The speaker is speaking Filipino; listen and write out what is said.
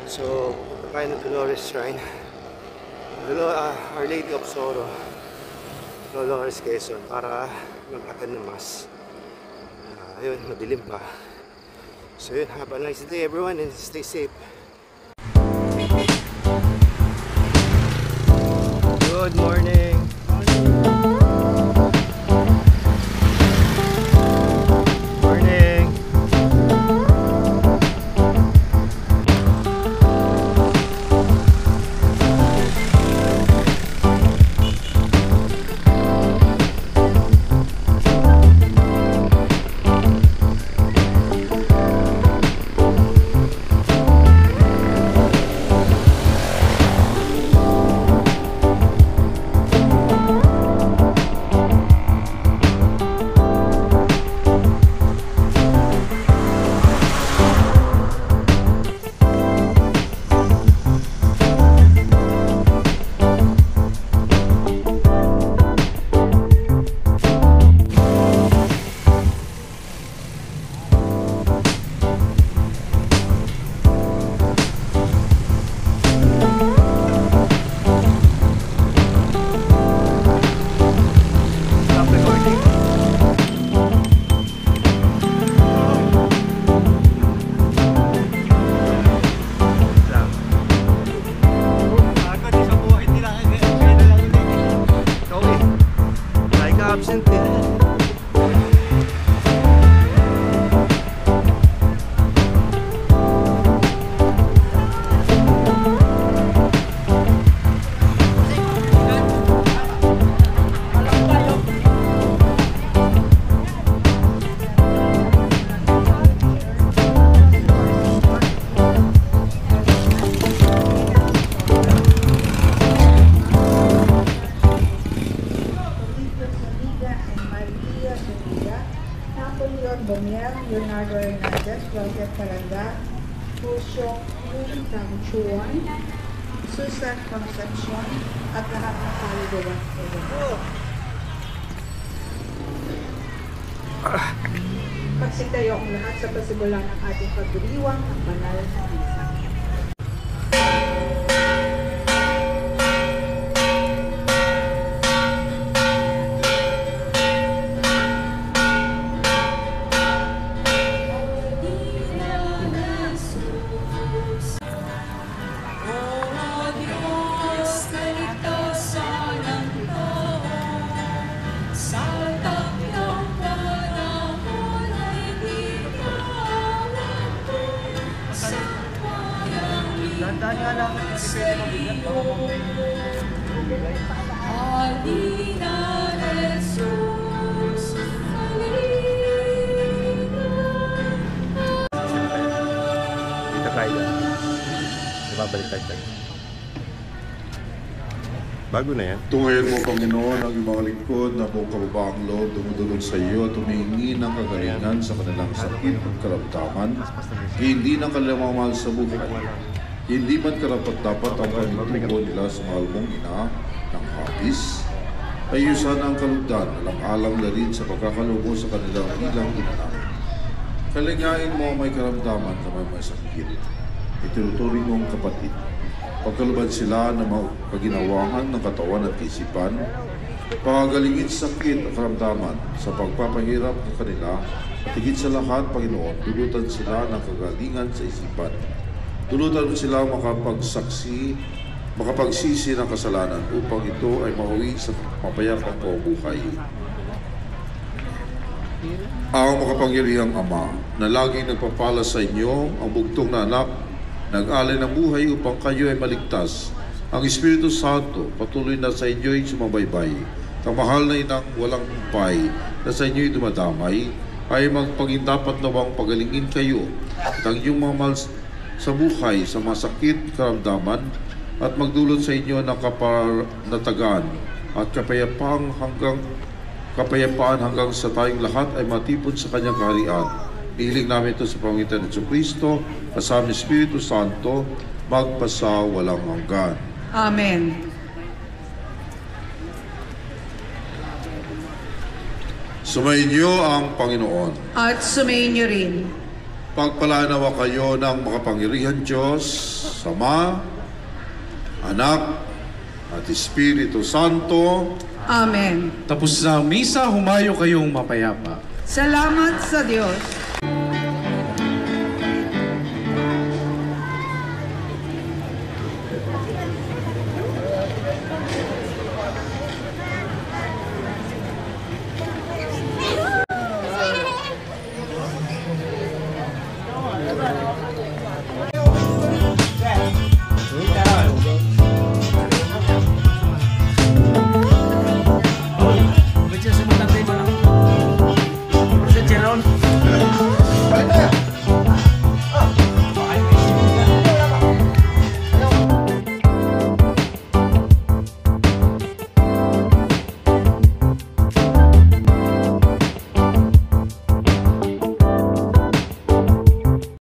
So, punta tayo ng Dolores Shrine. Our Lady of Sorrow, Dolores, Quezon, para mag-attend ng Mass. Ayun, madilim pa. So yun, have a nice day everyone and stay safe. Good morning. Morning. Leonardo Hernandez, Joseph Calanda, Pusyo Tang Chuan, Susan Concepcion, at lahat ng kaluluwa. Pagsitayo ang lahat sa pasimulan ng ating pagdiriwang ng banal na misa. Tandaan nga lang, kasi pwede mabigat pa ako. Alina Jesus, Dito tayo. Ibabalik tayo. Bago na yan. Tungayin mo, Panginoon, ang iyong mga lingkod na buong kababaang loob dumudulog sa iyo at humihingi ng kagalingan sa kanilang sakit at karamdaman, hindi ng kanilang mga mahal sa buhay. Hindi man karapat-dapat ang pagtutubo nila sa mahal mong ina ng habis, ayusan ang kalugdan, alang-alang na rin sa pagkakalubo sa kanilang bilang ina. Kalingain mo may karamdaman na may sakit. Itinuturing mong kapatid. Pagkalubad sila na paginawangan ng katawan at isipan, pagagalingin sakit at karamdaman sa pagpapahirap ng kanila, at higit sa lahat, Panginoon, dulutan sila ng kagalingan sa isipan. Dulutan sila makapagsisi ng kasalanan upang ito ay mahuwi sa mapayapang pamumuhay. Ang makapangyarihang Ama na laging nagpapala sa inyo ang bugtong na anak, nag-alay ng buhay upang kayo ay maligtas. Ang Espiritu Santo patuloy na sa inyo'y sumabaybay. Ang mahal na inang walang umpay na sa inyo'y dumadamay ay magpagindapat nawang pagalingin kayo at ang inyong mga mahal sa buhay, sa masakit, karamdaman, at magdulot sa inyo ng kapanatagan at kapayapaan hanggang sa tayong lahat ay matipon sa kanyang kaharian. Hiling namin ito sa pamamagitan ng Jesucristo, kasama ng Espiritu Santo, magpasa walang hanggan. Amen. Sumainyo ang Panginoon. At sumainyo rin. Pagpalain nawa kayo ng makapangyarihan Diyos, Sa Ama, Anak, at Espiritu Santo. Amen. Tapos sa misa, humayo kayong mapayapa. Salamat sa Diyos.